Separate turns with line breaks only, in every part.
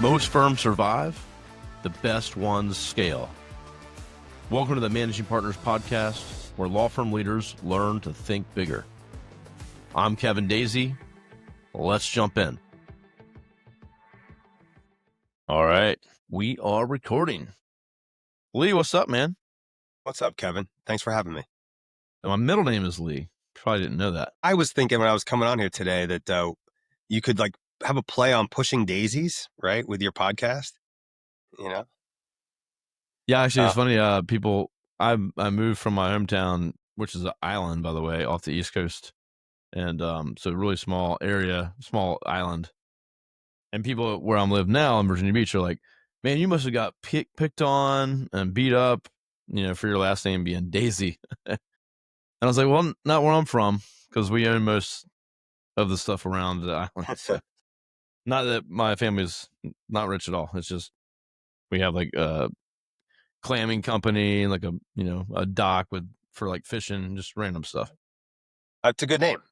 Most firms survive, the best ones scale. Welcome to the Managing Partners Podcast, where law firm leaders learn to think bigger. I'm Kevin Daisey. Let's jump in. All right, we are recording. Lee, what's up, man?
What's up, Kevin? Thanks for having me.
My middle name is Lee. Probably didn't know that.
I was thinking when I was coming on here today that you could have a play on pushing daisies, right, with your podcast. You know?
Yeah, actually, it's funny. I moved from my hometown, which is an island, by the way, off the East Coast, and so really small area, small island. And people where I'm live now in Virginia Beach are like, "Man, you must have got picked on and beat up, for your last name being Daisey." And I was like, "Well, not where I'm from, because we own most of the stuff around the island. So, not that my family's not rich at all. It's just we have like a clamming company and like a dock for like fishing, just random stuff."
It's a good name.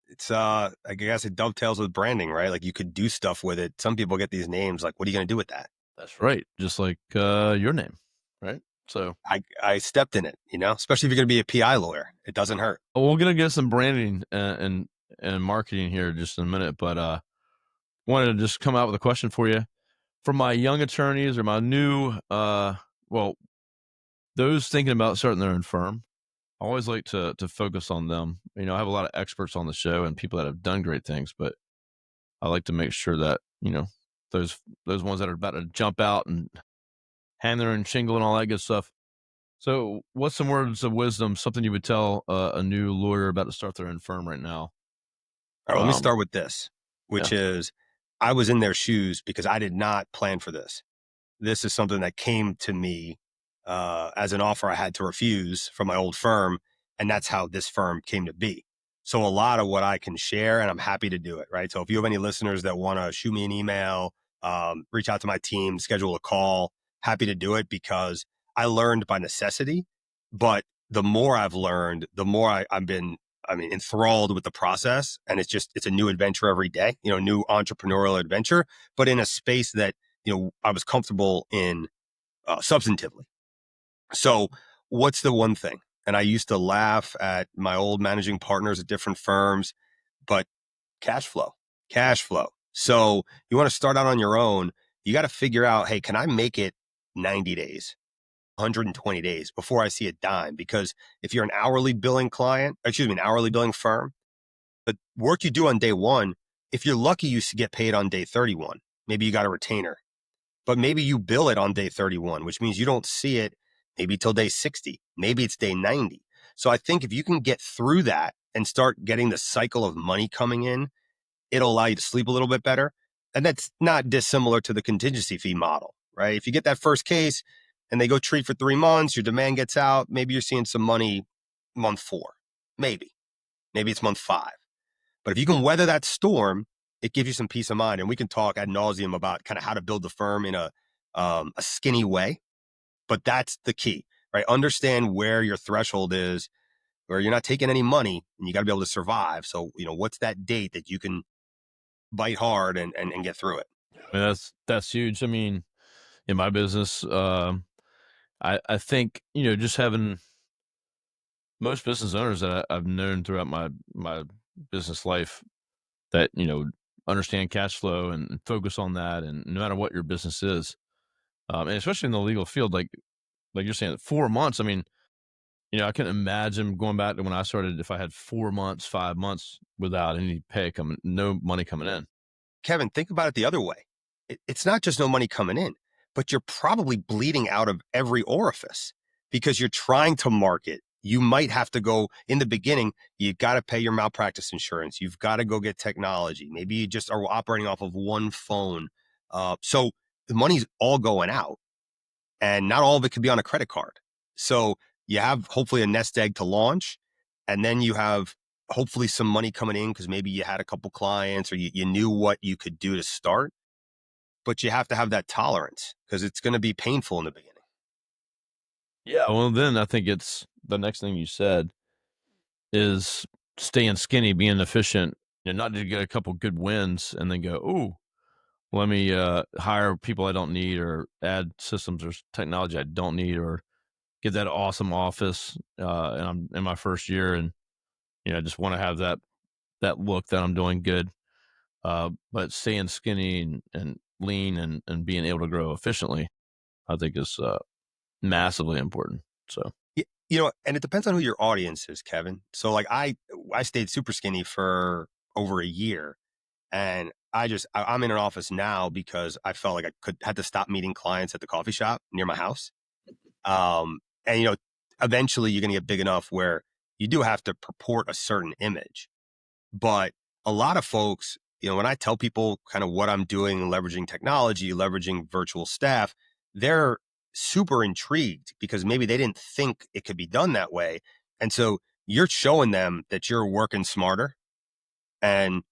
It's I guess it dovetails with branding, right? Like you could do stuff with it. Some people get these names. Like, what are you going to do with that?
That's right. Just like your name, right? So
I stepped in it, especially if you're going to be a PI lawyer. It doesn't hurt.
we're gonna get some branding and marketing here just in a minute, but wanted to just come out with a question for you. For my young attorneys or my new, those thinking about starting their own firm, I always like to focus on them. I have a lot of experts on the show and people that have done great things, but I like to make sure that, those ones that are about to jump out and hand their own shingle and all that good stuff. So what's some words of wisdom, something you would tell a new lawyer about to start their own firm right now?
All right, let me start with this, which is I was in their shoes because I did not plan for this. This is something that came to me as an offer I had to refuse from my old firm. And that's how this firm came to be. So a lot of what I can share, and I'm happy to do it, right? So if you have any listeners that want to shoot me an email, reach out to my team, schedule a call, happy to do it because I learned by necessity. But the more I've learned, the more I've been, enthralled with the process. And it's a new adventure every day, new entrepreneurial adventure, but in a space that, I was comfortable in substantively. So what's the one thing? And I used to laugh at my old managing partners at different firms, but cash flow. So you want to start out on your own. You got to figure out, hey, can I make it 90 days, 120 days before I see a dime? Because if you're an hourly billing firm, the work you do on day one, if you're lucky, you get paid on day 31. Maybe you got a retainer. But maybe you bill it on day 31, which means you don't see it maybe till day 60. Maybe it's day 90. So I think if you can get through that and start getting the cycle of money coming in, it'll allow you to sleep a little bit better. And that's not dissimilar to the contingency fee model, right? If you get that first case and they go treat for 3 months, your demand gets out, maybe you're seeing some money month 4. Maybe it's month 5. But if you can weather that storm, it gives you some peace of mind. And we can talk ad nauseum about kind of how to build the firm in a skinny way. But that's the key, right? Understand where your threshold is, where you're not taking any money and you got to be able to survive. So, what's that date that you can bite hard and get through it?
I mean, that's huge. I mean, in my business, I think, just having most business owners that I've known throughout my business life that, understand cash flow and focus on that. And no matter what your business is, and especially in the legal field, like you're saying, 4 months. I mean, I can imagine going back to when I started, if I had 4 months, 5 months without any pay coming, no money coming in.
Kevin, think about it the other way. It's not just no money coming in, but you're probably bleeding out of every orifice because you're trying to market. You might have to go in the beginning. You got to pay your malpractice insurance. You've got to go get technology. Maybe you just are operating off of one phone. So the money's all going out and not all of it could be on a credit card. So you have hopefully a nest egg to launch. And then you have hopefully some money coming in because maybe you had a couple clients or you knew what you could do to start. But you have to have that tolerance because it's going to be painful in the beginning.
Yeah. Well, then I think it's the next thing you said is staying skinny, being efficient, not to get a couple good wins and then go, "Ooh, let me hire people I don't need, or add systems or technology I don't need, or get that awesome office. And I'm in my first year, and I just want to have that look that I'm doing good. But staying skinny and lean, and being able to grow efficiently, I think is massively important. So
And it depends on who your audience is, Kevin. So like I stayed super skinny for over a year, and I'm in an office now because I felt like I had to stop meeting clients at the coffee shop near my house. And eventually you're going to get big enough where you do have to purport a certain image. But a lot of folks, when I tell people kind of what I'm doing, leveraging technology, leveraging virtual staff, they're super intrigued because maybe they didn't think it could be done that way. And so you're showing them that you're working smarter and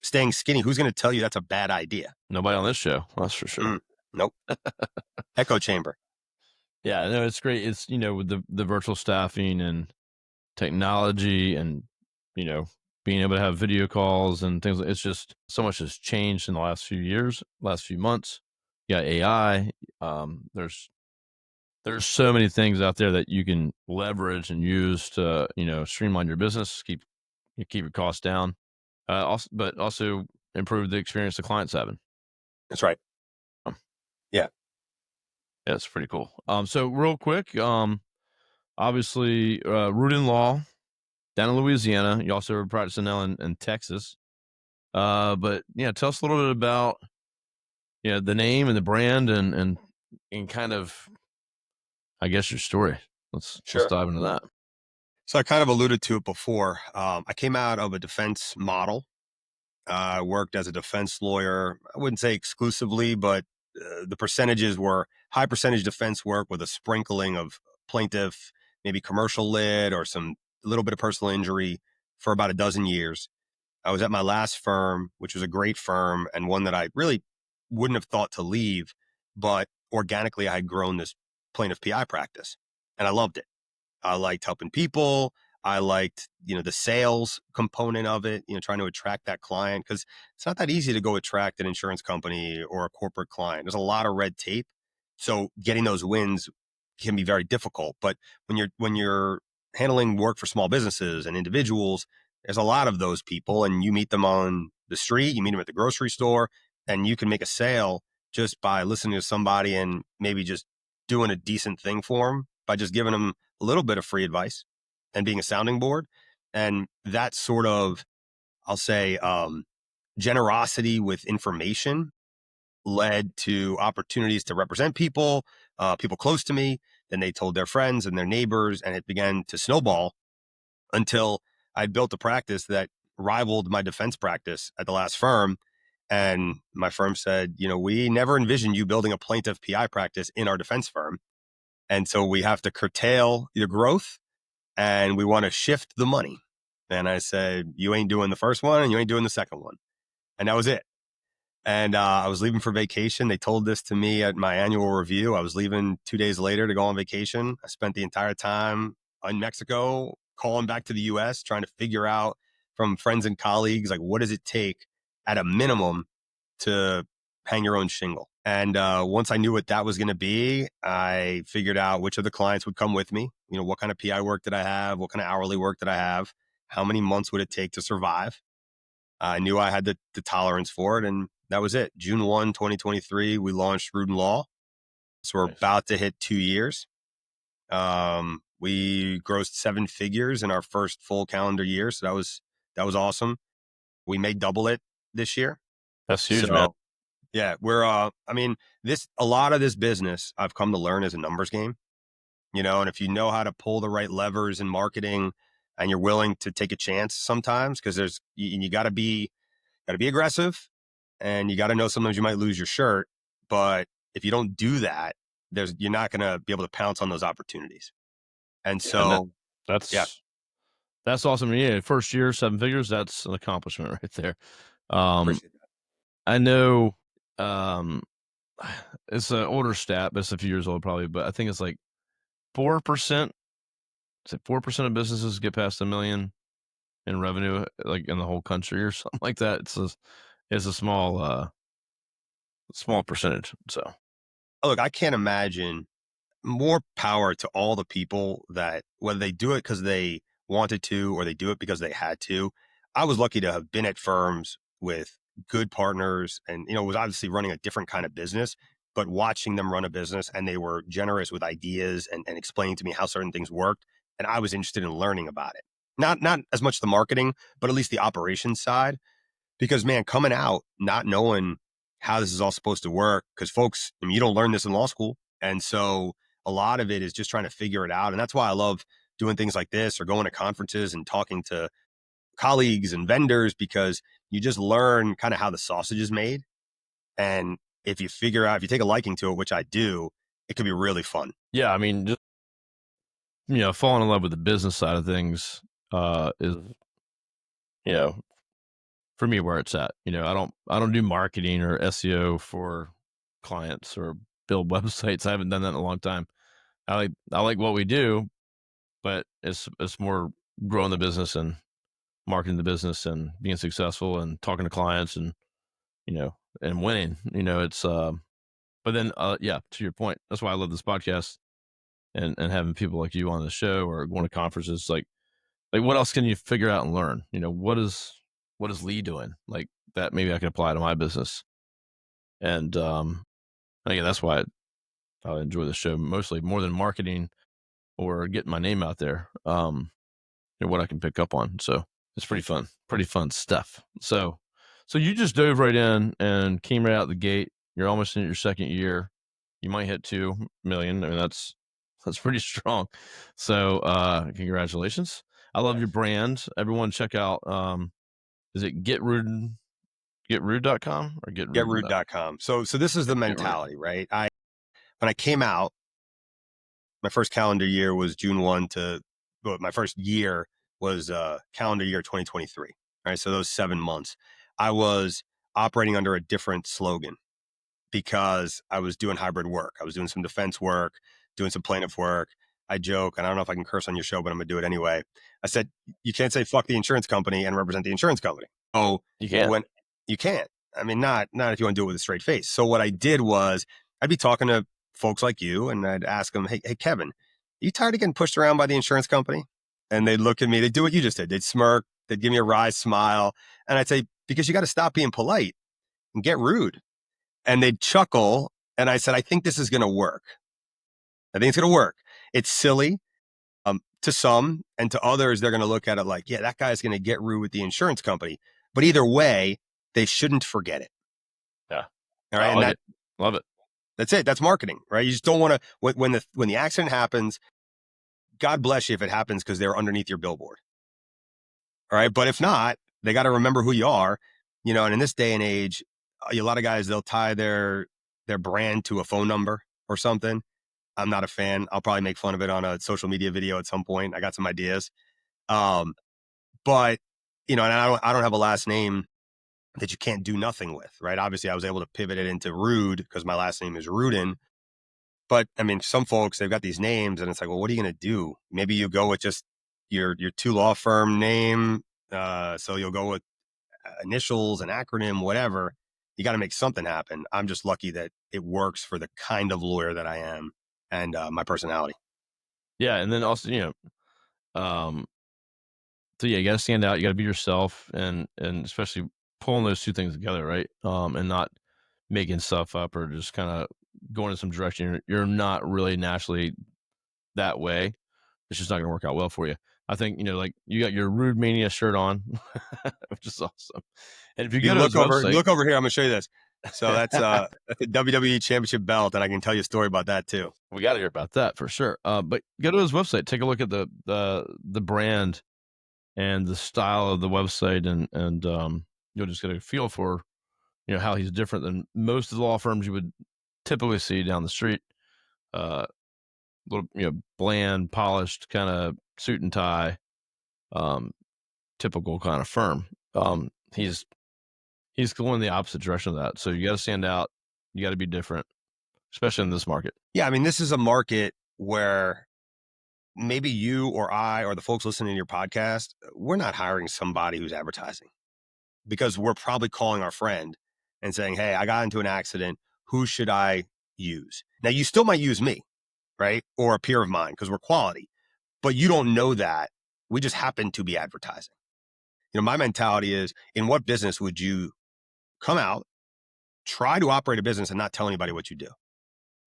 staying skinny. Who's going to tell you that's a bad idea?
nobody on this show, that's for sure.
Nope. Echo chamber.
Yeah, no, it's great. It's with the virtual staffing and technology, and you know being able to have video calls and things. It's just so much has changed in the last few years, last few months. You got AI. There's so many things out there that you can leverage and use to streamline your business, keep your costs down, but also improve the experience the client's having.
That's right.
Um,
Yeah.
yeah, it's pretty cool. So real quick, obviously, RUDIN Law down in Louisiana. You also are practicing now in Texas. But yeah, tell us a little bit about the name and the brand, and kind of, I guess, your story. Let's
Sure.
dive into that.
So I kind of alluded to it before. I came out of a defense model. I worked as a defense lawyer. I wouldn't say exclusively, but the percentages were high percentage defense work with a sprinkling of plaintiff, maybe commercial lit or some a little bit of personal injury for about a dozen years. I was at my last firm, which was a great firm and one that I really wouldn't have thought to leave, but organically I had grown this plaintiff PI practice and I loved it. I liked helping people. I liked, the sales component of it, trying to attract that client because it's not that easy to go attract an insurance company or a corporate client. There's a lot of red tape. So getting those wins can be very difficult. But when you're handling work for small businesses and individuals, there's a lot of those people and you meet them on the street, you meet them at the grocery store, and you can make a sale just by listening to somebody and maybe just doing a decent thing for them by just giving them a little bit of free advice and being a sounding board. And that sort of, I'll say, generosity with information led to opportunities to represent people, people close to me. Then they told their friends and their neighbors, and it began to snowball until I built a practice that rivaled my defense practice at the last firm. And my firm said, we never envisioned you building a plaintiff PI practice in our defense firm. And so we have to curtail your growth and we want to shift the money. And I said, you ain't doing the first one and you ain't doing the second one. And that was it. And I was leaving for vacation. They told this to me at my annual review. I was leaving 2 days later to go on vacation. I spent the entire time in Mexico, calling back to the US, trying to figure out from friends and colleagues, like, what does it take at a minimum to hang your own shingle? And once I knew what that was going to be, I figured out which of the clients would come with me. What kind of PI work did I have? What kind of hourly work did I have? How many months would it take to survive? I knew I had the tolerance for it. And that was it. June 1, 2023, we launched RUDIN Law. So we're
Nice.
about to hit 2 years. We grossed seven figures in our first full calendar year. So that was awesome. We may double it this year.
That's huge, man.
So yeah, we're a lot of this business I've come to learn is a numbers game, and if you know how to pull the right levers in marketing and you're willing to take a chance sometimes, because you gotta be aggressive and you gotta know sometimes you might lose your shirt. But if you don't do that, you're not gonna be able to pounce on those opportunities. And
Yeah, and
so yeah,
that's that's awesome. Yeah, first year, seven figures. That's an accomplishment right there. Um,
appreciate that.
I know, um, it's an older stat, but it's a few years old probably. But I think it's like 4%. Is it 4% of businesses get past 1 million in revenue, like in the whole country or something like that? It's a small small percentage. So
Look, I can't imagine. More power to all the people that whether they do it because they wanted to or they do it because they had to. I was lucky to have been at firms with good partners and, was obviously running a different kind of business, but watching them run a business and they were generous with ideas and explaining to me how certain things worked. And I was interested in learning about it. Not as much the marketing, but at least the operations side. Because man, coming out not knowing how this is all supposed to work, because folks, I mean, you don't learn this in law school. And so a lot of it is just trying to figure it out. And that's why I love doing things like this or going to conferences and talking to colleagues and vendors, because you just learn kind of how the sausage is made. And if you figure out, if you take a liking to it, which I do, it could be really fun.
yeah, I mean, just falling in love with the business side of things is you know for me where it's at. I don't do marketing or SEO for clients or build websites. I haven't done that in a long time. I like what we do, but it's more growing the business and marketing the business and being successful and talking to clients and you know and winning. It's but then yeah, to your point, that's why I love this podcast and having people like you on the show or going to conferences. Like what else can you figure out and learn? What is Lee doing like that? Maybe I can apply to my business. And again, that's why I enjoy the show mostly more than marketing or getting my name out there. What I can pick up on. So it's pretty fun stuff. So you just dove right in and came right out the gate. You're almost in your second year. You might hit 2 million. I mean, that's pretty strong. So congratulations. I love
Yes.
your brand. Everyone check out is it getrude.com or getrude.com?
GetRoot.com. So this is the
Get Rude.
mentality, right? When I came out, my first calendar year was June 1 to, well, my first year was calendar year 2023. All right. So those 7 months, I was operating under a different slogan because I was doing hybrid work. I was doing some defense work, doing some plaintiff work. I joke, and I don't know if I can curse on your show, but I'm going to do it anyway. I said, you can't say fuck the insurance company and represent the insurance company. Oh,
You can.
when you can't. I mean, not if you want to do it with a straight face. So what I did was I'd be talking to folks like you and I'd ask them, hey, Kevin, are you tired of getting pushed around by the insurance company? And they'd look at me, they'd do what you just did. They'd smirk, they'd give me a wry smile. And I'd say, because you got to stop being polite and get rude. And they'd chuckle. And I said, I think this is going to work. I think it's going to work. It's silly to some, and to others, they're going to look at it like, yeah, that guy's going to get rude with the insurance company. But either way, they shouldn't forget it.
Yeah.
All right.
I
And
like it. Love it.
that's it. That's marketing, right? You just don't want to, when the accident happens, God bless you if it happens because they're underneath your billboard. All right. But if not, they got to remember who you are, and in this day and age, a lot of guys, they'll tie their brand to a phone number or something. I'm not a fan. I'll probably make fun of it on a social media video at some point. I got some ideas. But and I don't have a last name that you can't do nothing with, right? Obviously I was able to pivot it into Rude because my last name is Rudin. But I mean, some folks, they've got these names and it's like, well, what are you going to do? Maybe you go with just your two law firm name. So you'll go with initials, an acronym, whatever. You got to make something happen. I'm just lucky that it works for the kind of lawyer that I am and my personality.
Yeah. And then also, um, so yeah, you got to stand out. You got to be yourself, and especially pulling those two things together, right? And not making stuff up or just kind of going in some direction. You're not really naturally that way. It's just not going to work out well for you. I think like you got your Rude Mania shirt on, which is awesome. And if you go to his
If you
website,
look over here, I'm gonna show you this. So that's the WWE Championship belt, and I can tell you a story about that too.
we got to hear about that for sure. But go to his website, take a look at the brand and the style of the website, and you'll just get a feel for how he's different than most of the law firms you would typically see down the street. Little bland, polished, kind of suit and tie, um, typical kind of firm. He's going the opposite direction of that. So you got to stand out. You got to be different, especially in this market.
Yeah, I mean, this is a market where maybe you or I or the folks listening to your podcast, we're not hiring somebody who's advertising because we're probably calling our friend and saying, hey, I got into an accident. Who should I use? Now, you still might use me, right? Or a peer of mine because we're quality, but you don't know that. We just happen to be advertising. My mentality is, in what business would you come out, try to operate a business and not tell anybody what you do?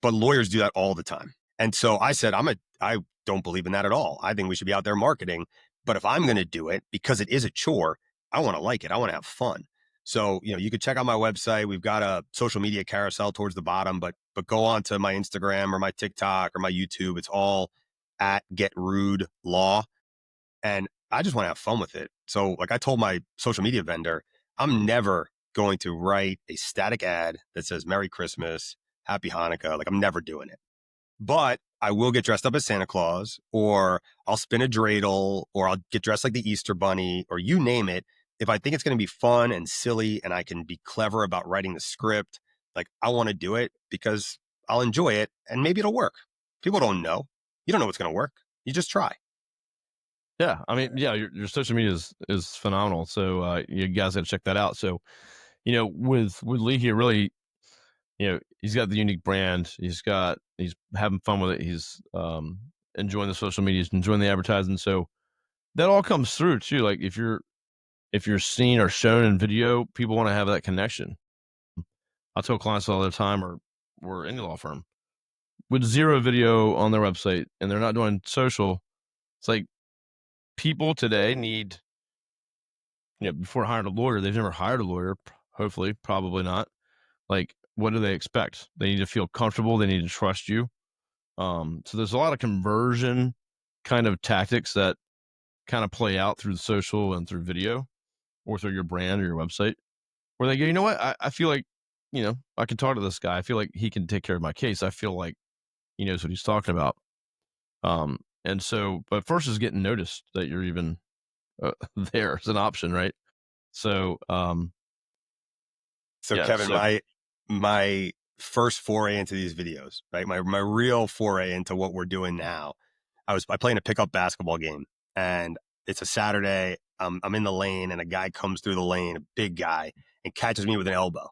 But lawyers do that all the time. And so I said, I don't believe in that at all. I think we should be out there marketing. But if I'm going to do it, because it is a chore, I want to like it. I want to have fun. So, you could check out my website. We've got a social media carousel towards the bottom, but go on to my Instagram or my TikTok or my YouTube. It's all at Get Rude Law. And I just want to have fun with it. So, like I told my social media vendor, I'm never going to write a static ad that says Merry Christmas, Happy Hanukkah. Like, I'm never doing it. But I will get dressed up as Santa Claus, or I'll spin a dreidel, or I'll get dressed like the Easter Bunny, or you name it. If I think it's going to be fun and silly and I can be clever about writing the script, like, I want to do it because I'll enjoy it and maybe it'll work. People don't know. You don't know what's going to work. You just try.
Yeah, I mean, yeah, your social media is phenomenal. So you guys got to check that out. So with Lee here, really, he's got the unique brand. He's having fun with it. He's enjoying the social media. He's enjoying the advertising. So that all comes through too. Like if you're seen or shown in video, people want to have that connection. I tell clients all the time, or any law firm with zero video on their website and they're not doing social. It's like people today need, before hiring a lawyer, they've never hired a lawyer. Hopefully, probably not. Like, what do they expect? They need to feel comfortable. They need to trust you. So there's a lot of conversion kind of tactics that kind of play out through social and through video or through your brand or your website where they go, you know what? I feel like, I can talk to this guy. I feel like he can take care of my case. I feel like he knows what he's talking about. And so, but first is getting noticed that you're even there as an option, right? So,
So
yeah.
Kevin,
So
my first foray into these videos, right? My real foray into what we're doing now. I play in a pickup basketball game, and it's a Saturday. I'm in the lane, and a guy comes through the lane, a big guy, and catches me with an elbow.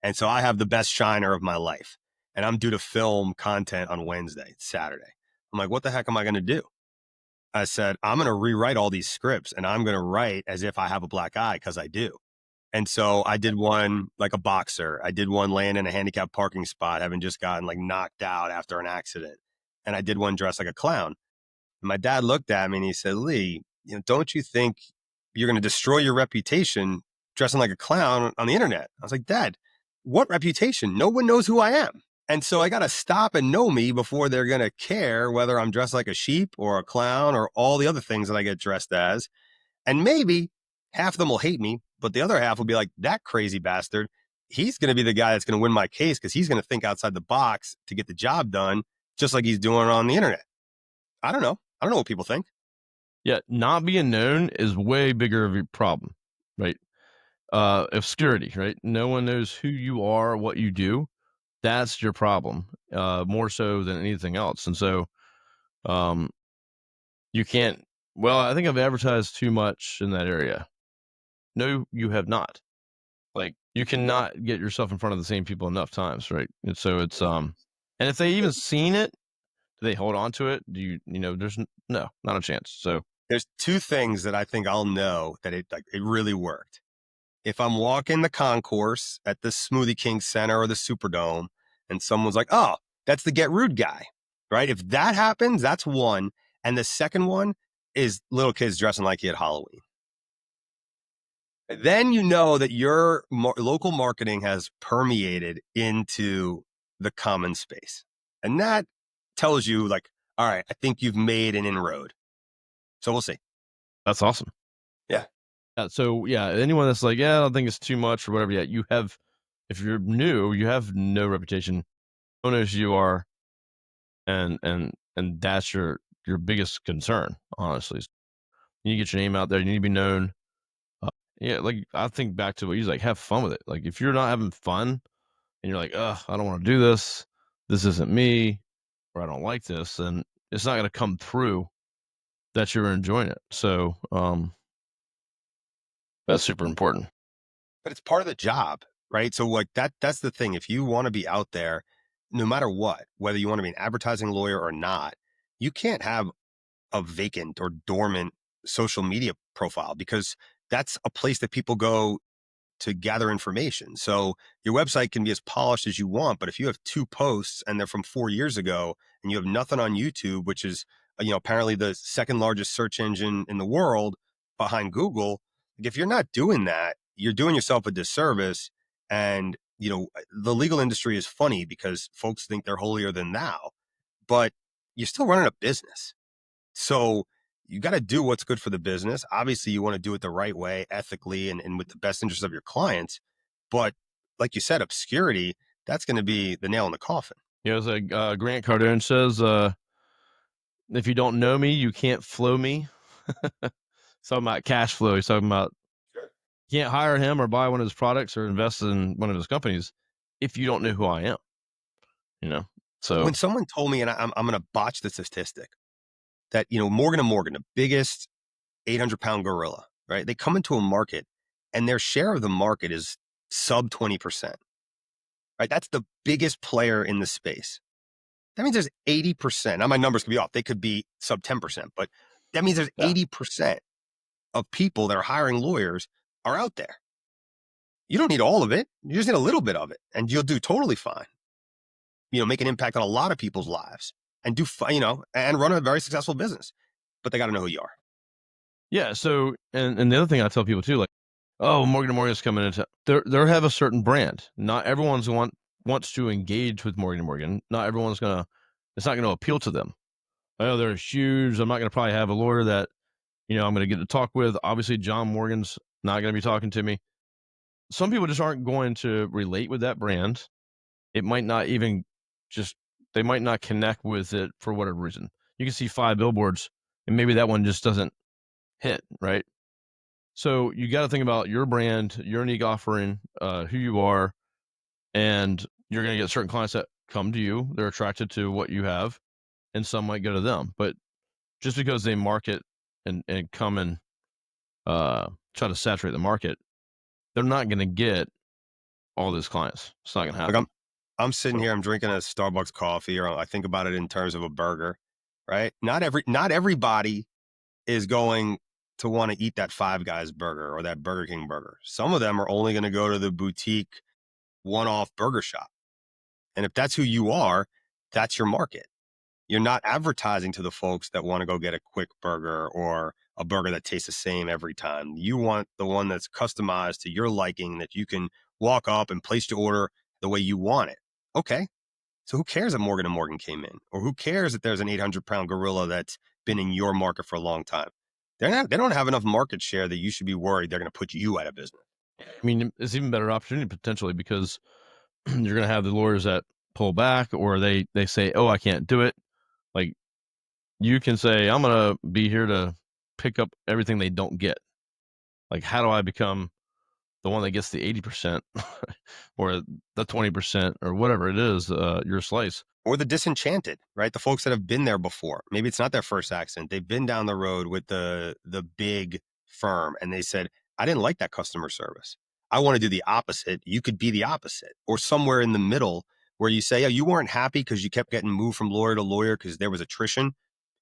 And so I have the best shiner of my life, and I'm due to film content on Wednesday. It's Saturday. I'm like, what the heck am I going to do? I said, I'm going to rewrite all these scripts, and I'm going to write as if I have a black eye because I do. And so I did one like a boxer. I did one laying in a handicapped parking spot, having just gotten like knocked out after an accident. And I did one dressed like a clown. And my dad looked at me and he said, Lee, don't you think you're going to destroy your reputation dressing like a clown on the internet? I was like, Dad, what reputation? No one knows who I am. And so I got to stop and know me before they're going to care whether I'm dressed like a sheep or a clown or all the other things that I get dressed as. And maybe half of them will hate me, but the other half will be like, that crazy bastard, he's going to be the guy that's going to win my case because he's going to think outside the box to get the job done, just like he's doing on the internet. I don't know. I don't know what people think.
yeah, not being known is way bigger of a problem, right? Obscurity, right? No one knows who you are, what you do. That's your problem, more so than anything else. And so, um, you can't. Well, I think I've advertised too much in that area. No, you have not. Like, you cannot get yourself in front of the same people enough times, right? And so and if they even seen it, do they hold on to it? Do there's no, not a chance. So,
There's two things that I think I'll know that it really worked. If I'm walking the concourse at the Smoothie King Center or the Superdome, and someone's like, "Oh, that's the Get Rude guy," right? If that happens, that's one. And the second one is little kids dressing like you at Halloween. Then you know that your local marketing has permeated into the common space. And that tells you, like, all right, I think you've made an inroad. So we'll see.
that's awesome.
Yeah.
So yeah, anyone that's like, yeah, I don't think it's too much or whatever. Yeah, you have. If you're new, you have no reputation. No one knows who you are, and that's your biggest concern. Honestly, you need to get your name out there. You need to be known. Yeah, like I think back to what you like. Have fun with it. Like if you're not having fun and you're like, ugh, I don't want to do this. This isn't me, or I don't like this, and it's not going to come through that you're enjoying it. So, that's super important.
But it's part of the job, right? So like that's the thing. If you want to be out there, no matter what, whether you want to be an advertising lawyer or not, you can't have a vacant or dormant social media profile because that's a place that people go to gather information. So your website can be as polished as you want, but if you have two posts and they're from 4 years ago and you have nothing on YouTube, which is, apparently the second largest search engine in the world behind Google, like if you're not doing that, you're doing yourself a disservice. And, the legal industry is funny because folks think they're holier than thou, but you're still running a business. So you got to do what's good for the business. Obviously, you want to do it the right way, ethically, and with the best interest of your clients. But like you said, obscurity, that's going to be the nail in the coffin.
As Grant Cardone says, if you don't know me, you can't flow me. He's talking about cash flow. He's talking about you can't hire him or buy one of his products or invest in one of his companies if you don't know who I am. You know,
When
so
someone told me, and I'm going to botch the statistic, that, Morgan and Morgan, the biggest 800-pound gorilla, right? They come into a market and their share of the market is sub 20%, right? That's the biggest player in the space. That means there's 80%. Now, my numbers could be off. They could be sub 10%, but that means there's
yeah,
80% of people that are hiring lawyers are out there. You don't need all of it. You just need a little bit of it, and you'll do totally fine. Make an impact on a lot of people's lives and and run a very successful business. But they got to know who you are.
yeah. So and the other thing I tell people too, like, oh, Morgan and Morgan's coming into they have a certain brand. Not everyone's wants to engage with Morgan and Morgan. Not everyone's gonna. It's not going to appeal to them. I know they're huge. I'm not going to probably have a lawyer that I'm going to get to talk with. Obviously, John Morgan's not going to be talking to me. Some people just aren't going to relate with that brand. It might not even just they might not connect with it for whatever reason. You can see 5 billboards and maybe that one just doesn't hit, right? So you got to think about your brand, your unique offering, who you are, and you're going to get certain clients that come to you. They're attracted to what you have, and some might go to them. But just because they market and come and try to saturate the market, they're not going to get all those clients. It's not going to
Like
happen.
I'm sitting
So
here, I'm drinking a Starbucks coffee, or I think about it in terms of a burger, right? Not everybody is going to want to eat that Five Guys burger or that Burger King burger. Some of them are only going to go to the boutique one-off burger shop. And if that's who you are, that's your market. You're not advertising to the folks that want to go get a quick burger or a burger that tastes the same every time. You want the one that's customized to your liking, that you can walk up and place your order the way you want it. Okay. So who cares that Morgan and Morgan came in? Or who cares that there's an 800-pound gorilla that's been in your market for a long time? They don't have enough market share that you should be worried they're going to put you out of business.
I mean, it's even better opportunity potentially because you're going to have the lawyers that pull back or they say, "Oh, I can't do it." Like you can say, "I'm going to be here to pick up everything they don't get." Like how do I become the one that gets the 80% or the 20% or whatever it is, your slice?
Or the disenchanted, right? The folks that have been there before. Maybe it's not their first accident. They've been down the road with the big firm and they said, I didn't like that customer service. I want to do the opposite. You could be the opposite. Or somewhere in the middle where you say, oh, you weren't happy because you kept getting moved from lawyer to lawyer because there was attrition.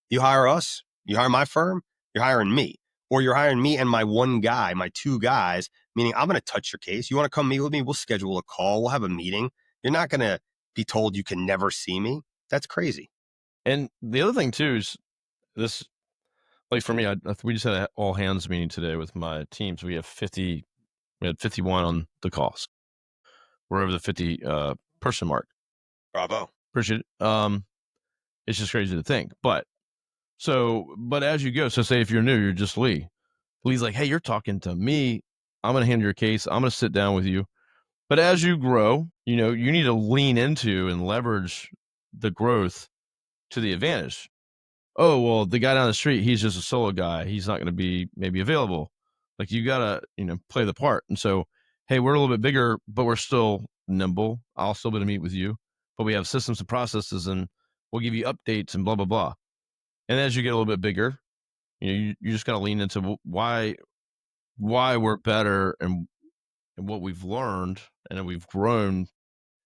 You hire us, you hire my firm, you're hiring me. Or you're hiring me and my one guy, my two guys, meaning I'm going to touch your case. You want to come meet with me? We'll schedule a call. We'll have a meeting. You're not going to be told you can never see me. That's crazy.
And the other thing too is this, like for me, we just had an all hands meeting today with my teams. We had 51 on the calls. We're over the 50 person mark.
Bravo.
Appreciate it. It's just crazy to think. But as you go, so say if you're new, you're just Lee. Lee's like, hey, you're talking to me. I'm going to handle your case. I'm going to sit down with you. But as you grow, you need to lean into and leverage the growth to the advantage. Oh, well, the guy down the street, he's just a solo guy. He's not going to be maybe available. Like you got to, play the part. And so, hey, we're a little bit bigger, but we're still nimble. I'll still be able to meet with you, but we have systems and processes and we'll give you updates and blah, blah, blah. And as you get a little bit bigger, you just got to lean into why we're better and And what we've learned and we've grown,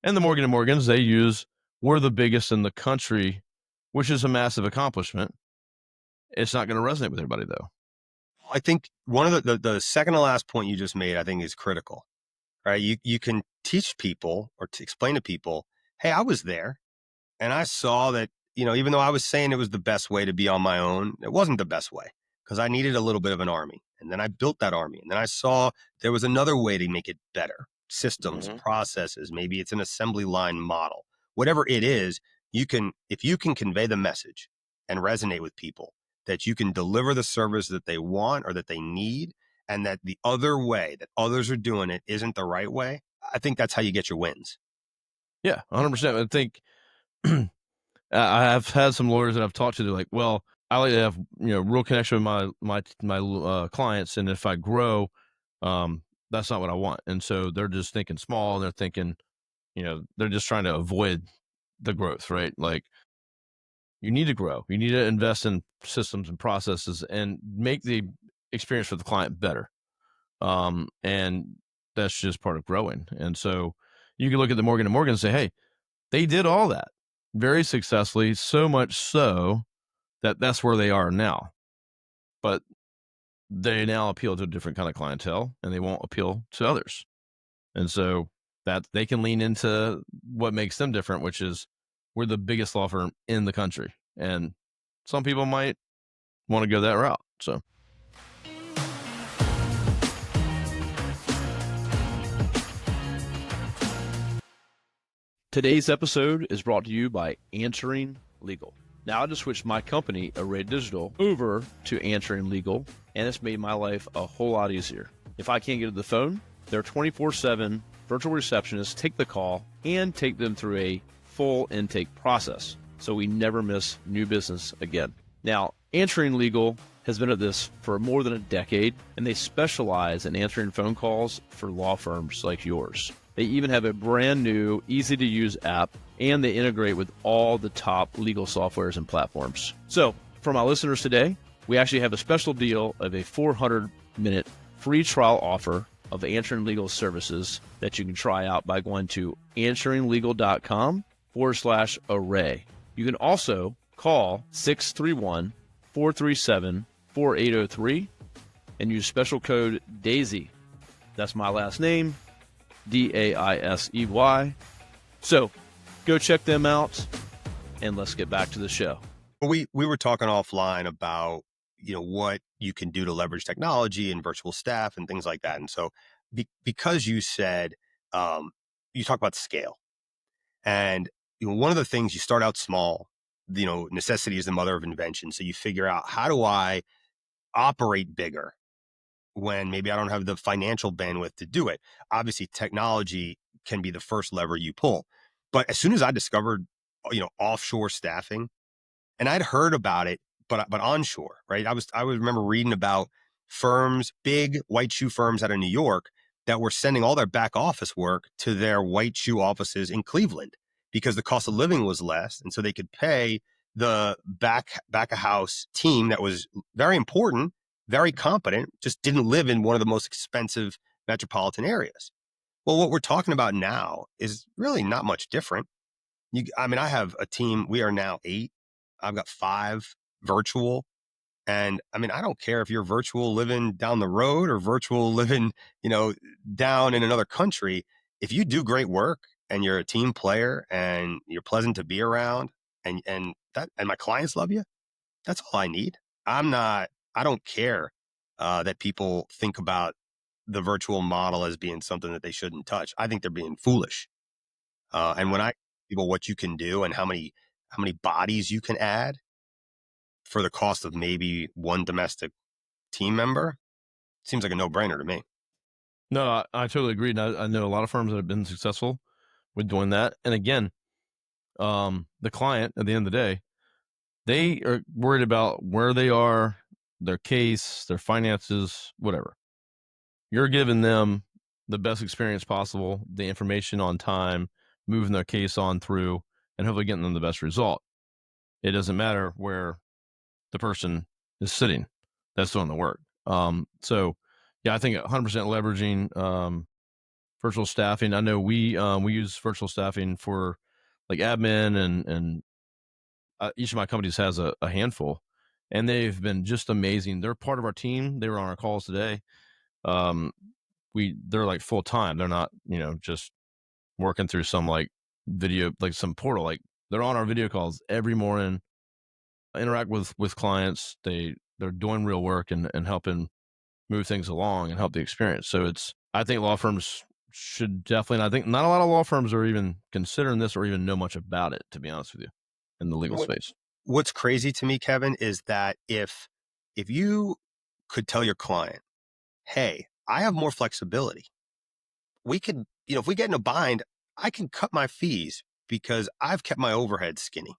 and the Morgan and Morgans, they use, we're the biggest in the country, which is a massive accomplishment. It's not going to resonate with everybody though.
I think one of the second to last point you just made, I think, is critical, right? You can teach people or to explain to people, hey, I was there and I saw that, even though I was saying it was the best way to be on my own, it wasn't the best way because I needed a little bit of an army. And then I built that army. And then I saw there was another way to make it better. Systems,
Mm-hmm.
processes, maybe it's an assembly line model. Whatever it is, if you can convey the message and resonate with people, that you can deliver the service that they want or that they need, and that the other way that others are doing it isn't the right way, I think that's how you get your wins.
Yeah, 100%. I think I've had some lawyers that I've talked to. They're like, "Well, I like to have real connection with my clients, and if I grow, that's not what I want." And so they're just thinking small. And they're thinking, they're just trying to avoid the growth, right? Like you need to grow. You need to invest in systems and processes and make the experience for the client better. And that's just part of growing. And so you can look at the Morgan and Morgan and say, "Hey, they did all that very successfully, so much so that that's where they are now." But they now appeal to a different kind of clientele and they won't appeal to others. And so that they can lean into what makes them different, which is we're the biggest law firm in the country. And some people might want to go that route. So today's episode is brought to you by Answering Legal. Now, I just switched my company, Array Digital, over to Answering Legal, and it's made my life a whole lot easier. If I can't get to the phone, their 24/7 virtual receptionists take the call and take them through a full intake process, so we never miss new business again. Now, Answering Legal has been at this for more than a decade, and they specialize in answering phone calls for law firms like yours. They even have a brand new, easy-to-use app, and they integrate with all the top legal softwares and platforms. So, for my listeners today, we actually have a special deal of a 400-minute free trial offer of Answering Legal services that you can try out by going to answeringlegal.com/array. You can also call 631-437-4803 and use special code Daisey. That's my last name, Daisey. So go check them out and let's get back to the show.
We were talking offline about, what you can do to leverage technology and virtual staff and things like that. And so because you said, you talk about scale, and one of the things, you start out small, necessity is the mother of invention. So you figure out, how do I operate bigger when maybe I don't have the financial bandwidth to do it? Obviously, technology can be the first lever you pull. But as soon as I discovered, offshore staffing, and I'd heard about it, but onshore, right? I would remember reading about firms, big white shoe firms out of New York, that were sending all their back office work to their white shoe offices in Cleveland because the cost of living was less, and so they could pay the back of house team that was very important, very competent, just didn't live in one of the most expensive metropolitan areas. Well, what we're talking about now is really not much different. I have a team. We are now 8. I've got 5 virtual. And I don't care if you're virtual living down the road or virtual living, down in another country. If you do great work and you're a team player and you're pleasant to be around, and my clients love you, that's all I need. I don't care that people think about the virtual model as being something that they shouldn't touch. I think they're being foolish. And when I people what you can do and how many bodies you can add for the cost of maybe one domestic team member, seems like a no-brainer to me.
No, I totally agree. And I know a lot of firms that have been successful with doing that. And again, the client at the end of the day, they are worried about where they are, their case, their finances, whatever. You're giving them the best experience possible, the information on time, moving their case on through, and hopefully getting them the best result. It doesn't matter where the person is sitting that's doing the work. So, yeah, I think 100% leveraging virtual staffing. I know we use virtual staffing for like admin and each of my companies has a handful, and they've been just amazing. They're part of our team. They were on our calls today. Um, they're like full time. They're not just working through some like video like some portal. Like they're on our video calls every morning, interact with clients. They're doing real work and helping move things along and help the experience. So I think law firms should definitely, and I think not a lot of law firms are even considering this or even know much about it, to be honest with you, in the legal
What
space.
What's crazy to me, Kevin, is that if you could tell your client, "Hey, I have more flexibility. We could, if we get in a bind, I can cut my fees because I've kept my overhead skinny."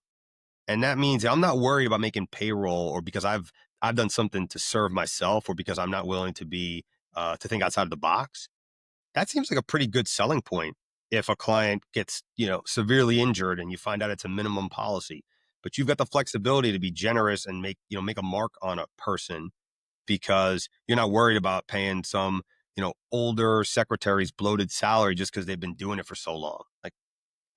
And that means I'm not worried about making payroll or because I've done something to serve myself or because I'm not willing to be to think outside of the box. That seems like a pretty good selling point if a client gets, severely injured and you find out it's a minimum policy. But you've got the flexibility to be generous and make a mark on a person because you're not worried about paying some, older secretary's bloated salary just because they've been doing it for so long. Like,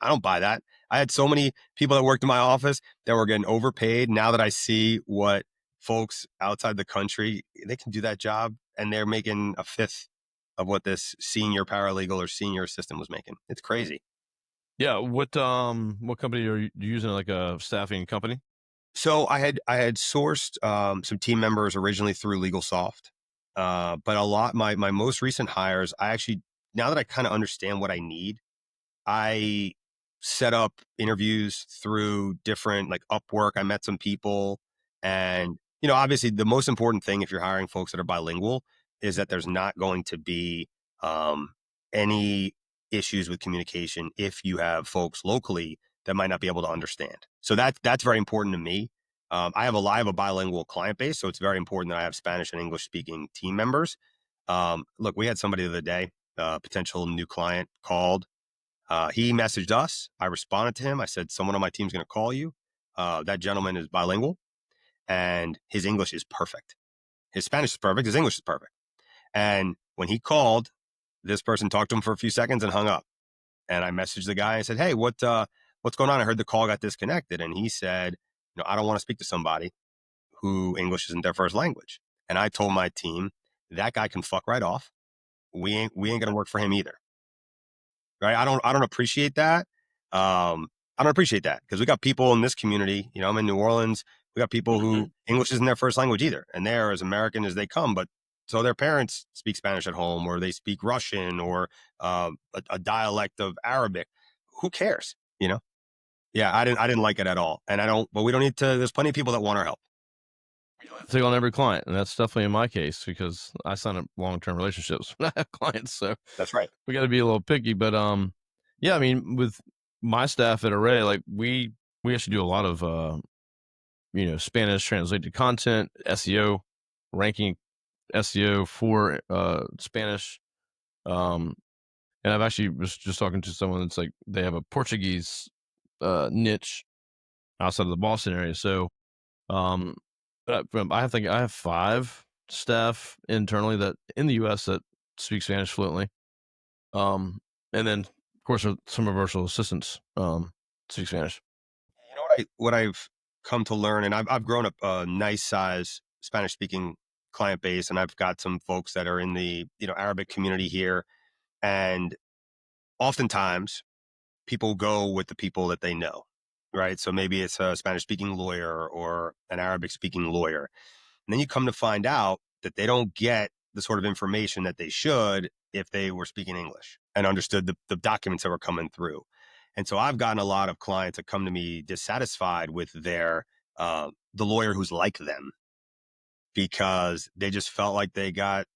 I don't buy that. I had so many people that worked in my office that were getting overpaid. Now that I see what folks outside the country, they can do that job and they're making a fifth of what this senior paralegal or senior assistant was making. It's crazy.
Yeah. What company are you using? Like a staffing company?
So I had sourced some team members originally through LegalSoft, but a lot my most recent hires, I actually now that I kind of understand what I need, I set up interviews through different like Upwork. I met some people and obviously the most important thing if you're hiring folks that are bilingual is that there's not going to be um, any issues with communication if you have folks locally that might not be able to understand. So that's very important to me. I have a bilingual client base, so it's very important that I have Spanish and English speaking team members. Look, we had somebody the other day, potential new client called, he messaged us. I responded to him. I said, someone on my team's going to call you. That gentleman is bilingual and his English is perfect. His Spanish is perfect. His English is perfect. And when he called, this person talked to him for a few seconds and hung up. And I messaged the guy and said, "Hey, what's going on? I heard the call got disconnected." And he said, "I don't want to speak to somebody who English isn't their first language." And I told my team, that guy can fuck right off. We ain't going to work for him either. Right? I don't appreciate that. I don't appreciate that because we got people in this community. I'm in New Orleans. We got people who
Mhm.
English isn't their first language either, and they're as American as they come. But so their parents speak Spanish at home, or they speak Russian, or a dialect of Arabic. Who cares? Yeah, I didn't like it at all, and I don't. But we don't need to. There's plenty of people that want our help.
Take on every client, and that's definitely in my case because I sign up long-term relationships when I have clients. So
That's right.
we got to be a little picky. But yeah, I mean, with my staff at Array, like we actually do a lot of Spanish translated content, SEO, ranking SEO for Spanish. Um, and I've actually was just talking to someone that's like they have a Portuguese niche outside of the Boston area. So um, I think I have 5 staff internally that in the US that speak Spanish fluently. Um, and then of course some of our virtual assistants speak Spanish.
What I've come to learn, and I've grown up a nice size Spanish speaking client base, and I've got some folks that are in the Arabic community here, and oftentimes people go with the people that they know, right? So maybe it's a Spanish speaking lawyer or an Arabic speaking lawyer, and then you come to find out that they don't get the sort of information that they should if they were speaking English and understood the documents that were coming through. And so I've gotten a lot of clients that come to me dissatisfied with the lawyer who's like them because they just felt like they got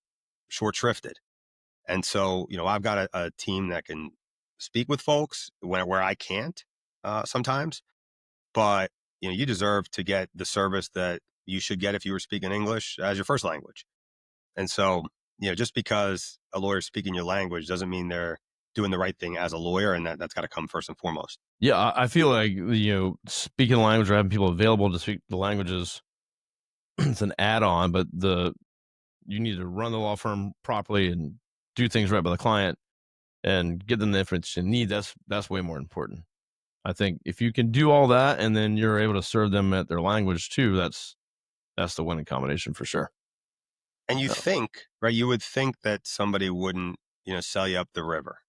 short shrifted. And so, I've got a team that can speak with folks where I can't sometimes, but you deserve to get the service that you should get if you were speaking English as your first language. And so, just because a lawyer's speaking your language doesn't mean they're doing the right thing as a lawyer, and that's got to come first and foremost.
Yeah, I feel like speaking the language or having people available to speak the languages it's an add-on, but the you need to run the law firm properly and do things right by the client. and get them the information they need. That's way more important. I think if you can do all that and then you're able to serve them at their language too, that's the winning combination for sure.
And you
Yeah.
think, right? You would think that somebody wouldn't, sell you up the river,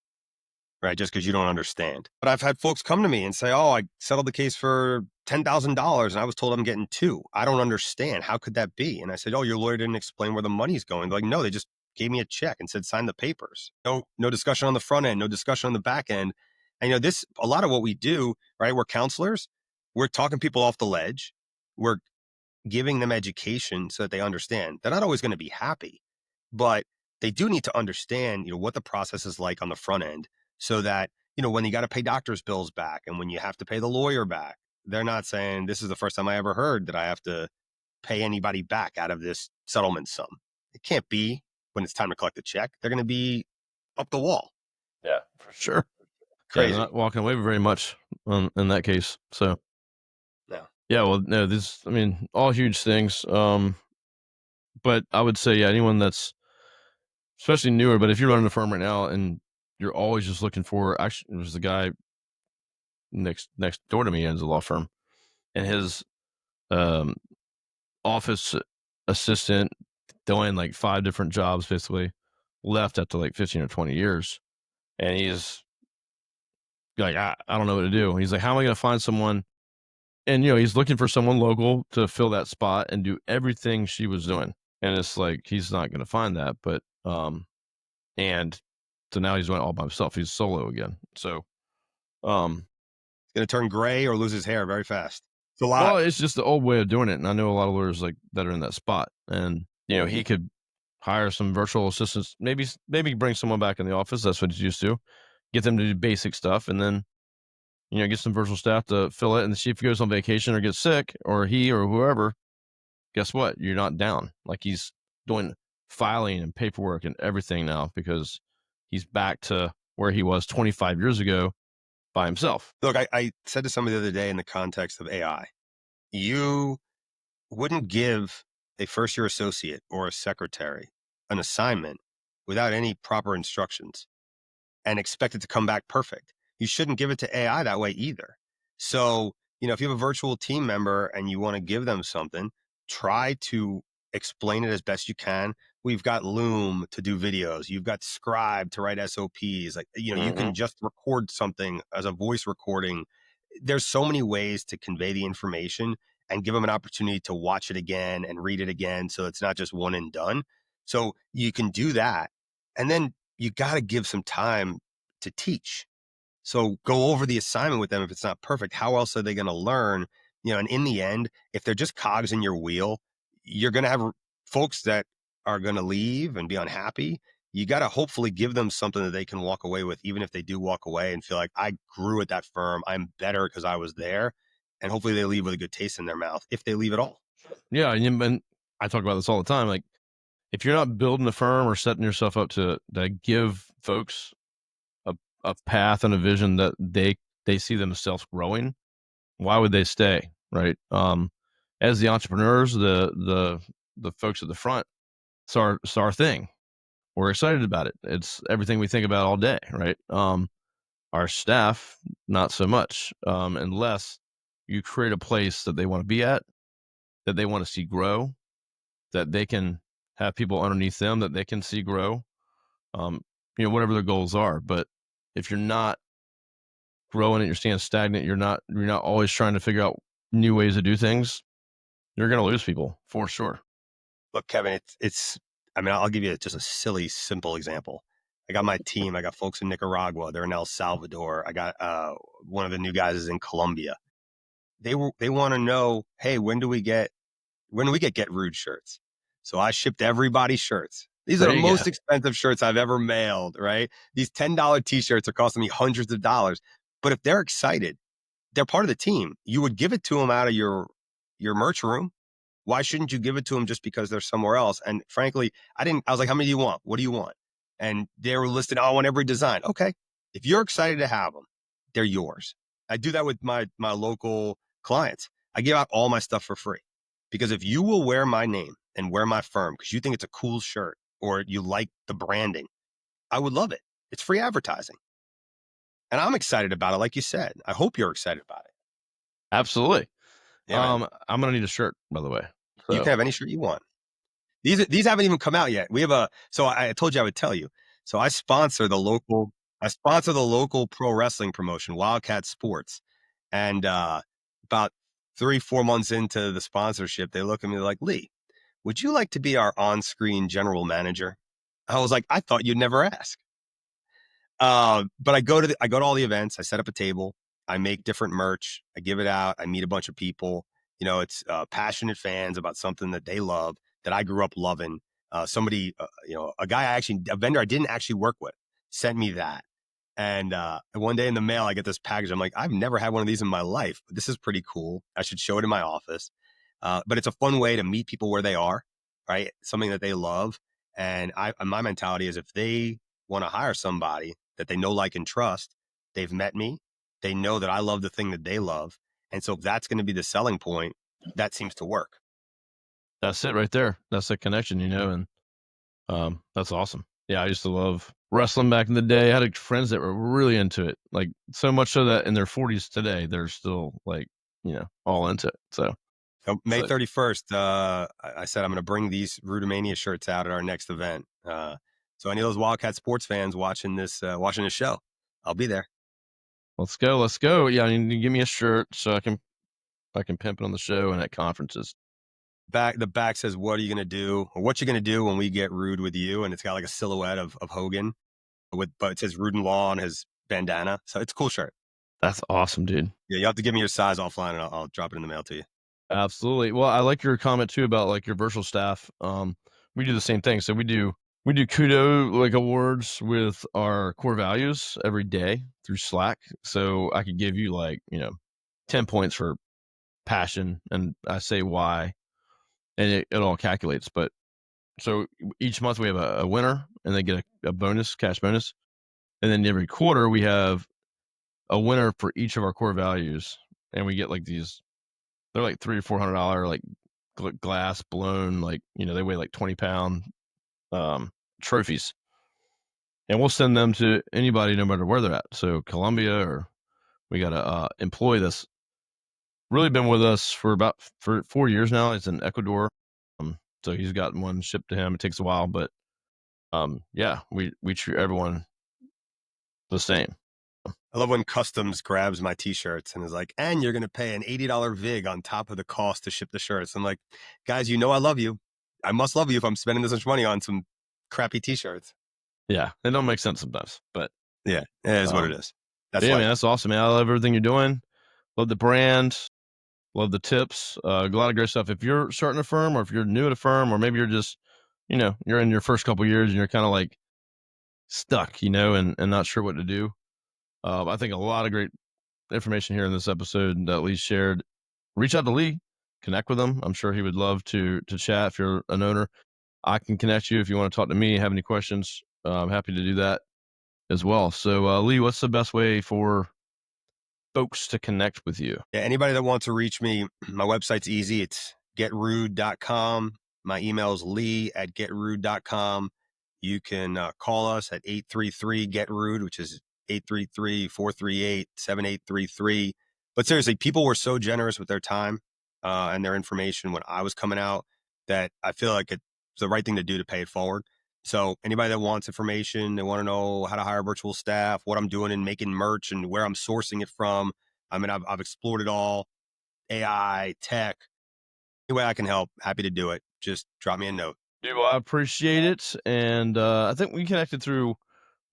right? Just because you don't understand. But I've had folks come to me and say, "Oh, I settled the case for $10,000 and I was told I'm getting two. I don't understand. How could that be?" And I said, "Oh, your lawyer didn't explain where the money's going." They're like, "No, they just gave me a check and said sign the papers. No discussion on the front end, no discussion on the back end." And this a lot of what we do, right? We're counselors. We're talking people off the ledge. We're giving them education so that they understand. They're not always going to be happy, but they do need to understand, what the process is like on the front end so that, when you got to pay doctor's bills back and when you have to pay the lawyer back, they're not saying, "This is the first time I ever heard that I have to pay anybody back out of this settlement sum." It can't be when it's time to collect the check. They're going to be up the wall.
Yeah, for sure. Yeah, they're
Crazy.
not walking away very much in that case. So
No.
yeah, well, no, this I mean, all huge things. But I would say, yeah, anyone that's especially newer, but if you're running a firm right now and you're always just looking for actually there's a guy next door to me owns a law firm and his um office assistant doing like 5 different jobs basically left after like 15 or 20 years. And he's like, I don't know what to do. He's like, how am I going to find someone? And, he's looking for someone local to fill that spot and do everything she was doing. And it's like, he's not going to find that. And so now he's doing it all by himself. He's solo again. So, um,
It's going to turn gray or lose his hair very fast. It's a lot.
well, it's just the old way of doing it. And I know a lot of lawyers like that are in that spot. And, he could hire some virtual assistants, maybe bring someone back in the office. That's what he's used to. Get them to do basic stuff and then get some virtual staff to fill it and see if he goes on vacation or gets sick or he or whoever, guess what? You're not down. Like he's doing filing and paperwork and everything now because he's back to where he was 25 years ago by himself.
Look, I said to somebody the other day in the context of AI, you wouldn't give a first year associate or a secretary an assignment without any proper instructions and expect it to come back perfect. You shouldn't give it to AI that way either. So, if you have a virtual team member and you want to give them something, try to explain it as best you can. We've got Loom to do videos. You've got Scribe to write SOPs. Like, you can
Mhm.
just record something as a voice recording. There's so many ways to convey the information and give them an opportunity to watch it again and read it again. So it's not just one and done. So you can do that. And then you got to give some time to teach. So go over the assignment with them. If it's not perfect, how else are they going to learn? And in the end, if they're just cogs in your wheel, you're going to have folks that are going to leave and be unhappy. You got to hopefully give them something that they can walk away with, even if they do walk away and feel like I grew at that firm. I'm better because I was there. And hopefully they leave with a good taste in their mouth if they leave at all.
Yeah, and I talk about this all the time. Like, if you're not building a firm or setting yourself up to give folks a a path and a vision that they see themselves growing, why would they stay, right? As the entrepreneurs, the folks at the front, it's our thing. We're excited about it. It's everything we think about all day, right? Our staff, not so much, unless you create a place that they want to be at, that they want to see grow, that they can have people underneath them that they can see grow, um, whatever their goals are. But if you're not growing it, you're staying stagnant, you're not always trying to figure out new ways to do things, you're gonna lose people for sure.
Look, Kevin, I mean, I'll give you just a silly, simple example. I got my team. I got folks in Nicaragua. They're in El Salvador. I got one of the new guys is in Colombia. They want to know, hey, when do we get Rude shirts? So I shipped everybody shirts. These are
There
the
you go.
most expensive shirts I've ever mailed, right? These $10 t-shirts are costing me hundreds of dollars. But if they're excited, they're part of the team. You would give it to them out of your merch room. Why shouldn't you give it to them just because they're somewhere else? And frankly, I was like, how many do you want? What do you want? And they were listed, oh, I want every design. Okay. If you're excited to have them, they're yours. I do that with my local clients. I give out all my stuff for free because if you will wear my name and wear my firm because you think it's a cool shirt or you like the branding, I would love it. It's free advertising. And I'm excited about it, like you said. I hope you're excited about it.
Absolutely.
Yeah, man.
I'm gonna need a shirt, by the way.
You
So
can have any shirt you want. These haven't even come out yet. We have a so I told you I would tell you. So I sponsor the local pro wrestling promotion, Wildcat Sports. And about 3-4 months into the sponsorship, they look at me like, Lee, would you like to be our on-screen general manager? I was like, I thought you'd never ask. But I go to all the events. I set up a table. I make different merch. I give it out. I meet a bunch of people. It's passionate fans about something that they love that I grew up loving. A vendor I didn't actually work with sent me that. And one day in the mail, I get this package. I'm like, I've never had one of these in my life, but this is pretty cool. I should show it in my office. But it's a fun way to meet people where they are, right? Something that they love. And my mentality is if they want to hire somebody that they know, like, and trust, they've met me, they know that I love the thing that they love. And so if that's going to be the selling point, that seems to work.
that's it right there. That's the connection, and that's awesome. Yeah, I used to love wrestling back in the day. I had friends that were really into it, like so much so that in their 40s today, they're still like, all into it.
So May
So
31st, I said I'm going to bring these Rudimania shirts out at our next event. So any of those Wildcat sports fans watching this show, I'll be there.
let's go, let's go. Yeah, you need to give me a shirt so I can pimp it on the show and at conferences.
The back says, "What are you going to do? Or what you going to do when we get rude with you?" And it's got like a silhouette of Hogan but it says RUDIN LAW on his bandana. So it's a cool shirt.
That's awesome, dude.
Yeah, you have to give me your size offline, and I'll drop it in the mail to you.
Absolutely. Well, I like your comment too about like your virtual staff. We do the same thing. So we do kudo like awards with our core values every day through Slack. So I could give you like, 10 points for passion and I say why and it all calculates. But so each month we have a winner and they get a bonus, cash bonus. And then every quarter we have a winner for each of our core values. And we get like they're like $300 or $400 like glass blown, like, they weigh like 20-pound trophies. And we'll send them to anybody no matter where they're at. So Colombia, or we got a employee that's really been with us for 4 years now. He's in Ecuador. So he's gotten one shipped to him. It takes a while, but yeah, we treat everyone the same.
I love when Customs grabs my t-shirts and is like, and you're going to pay an $80 VIG on top of the cost to ship the shirts. I'm like, guys, I love you. I must love you if I'm spending this much money on some crappy t-shirts.
Yeah, it don't make sense sometimes, but
Yeah, it is what it is. That's
yeah,
life.
man, that's awesome, man. I love everything you're doing. Love the brand. Love the tips. A lot of great stuff. If you're starting a firm, or if you're new at a firm, or maybe you're just, you're in your first couple years and you're kind of like stuck, and not sure what to do. I think a lot of great information here in this episode that Lee shared. Reach out to Lee, connect with him. I'm sure he would love to chat. If you're an owner, I can connect you if you want to talk to me, have any questions. I'm happy to do that as well. So, Lee, what's the best way for folks to connect with you?
Yeah, anybody that wants to reach me, my website's easy. It's getrude.com. My email is lee@getrude.com. You can call us at 833-GET-RUDE, which is 833-438-7833. But seriously, people were so generous with their time and their information when I was coming out that I feel like it's the right thing to do to pay it forward. So anybody that wants information, they want to know how to hire virtual staff, what I'm doing in making merch and where I'm sourcing it from. I mean, I've explored it all, AI, tech. Any way I can help, happy to do it. Just drop me a note.
Dude, well, I appreciate it. And I think we connected through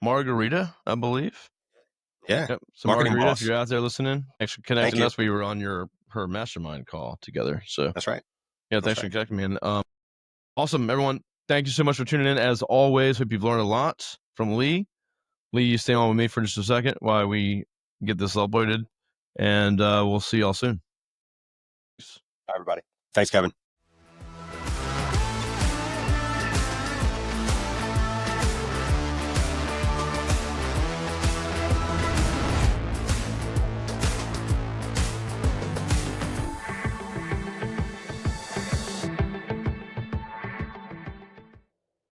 Margarita, I believe.
Yeah.
Yep. So
Marketing
Margarita, if
boss.
you're out there listening, thanks for
Thank
connecting
you.
us. We were on her mastermind call together. So
That's right.
yeah,
That's
thanks for
right.
connecting me. And awesome, everyone. Thank you so much for tuning in. As always, hope you've learned a lot from Lee. Lee, you stay on with me for just a second while we get this uploaded, and we'll see y'all soon.
Bye, everybody. Thanks, Kevin.